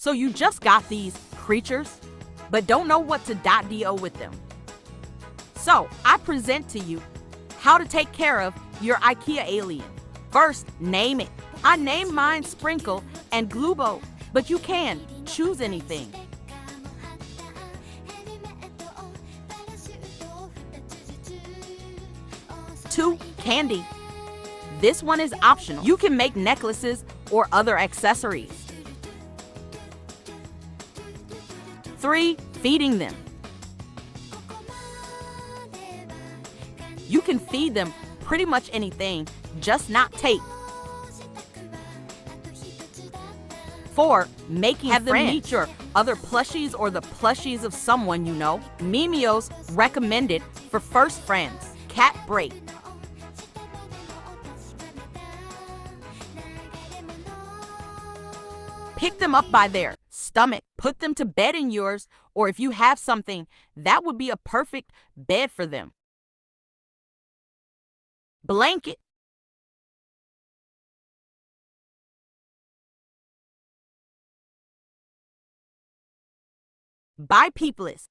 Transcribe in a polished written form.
So you just got these creatures, but don't know what to .do with them. So I present to you how to take care of your IKEA alien. First, name it. I named mine Sprinkle and Glubo, but you can choose anything. 2, Candy. This one is optional. You can make necklaces or other accessories. 3, Feeding them. You can feed them pretty much anything, just not tape. 4, Making friends. Have them meet your other plushies or the plushies of someone you know. Mimios recommended for first friends. Cat break. Pick them up by their stomach, put them to bed in yours, or if you have something, that would be a perfect bed for them. Blanket. Buy Peepless.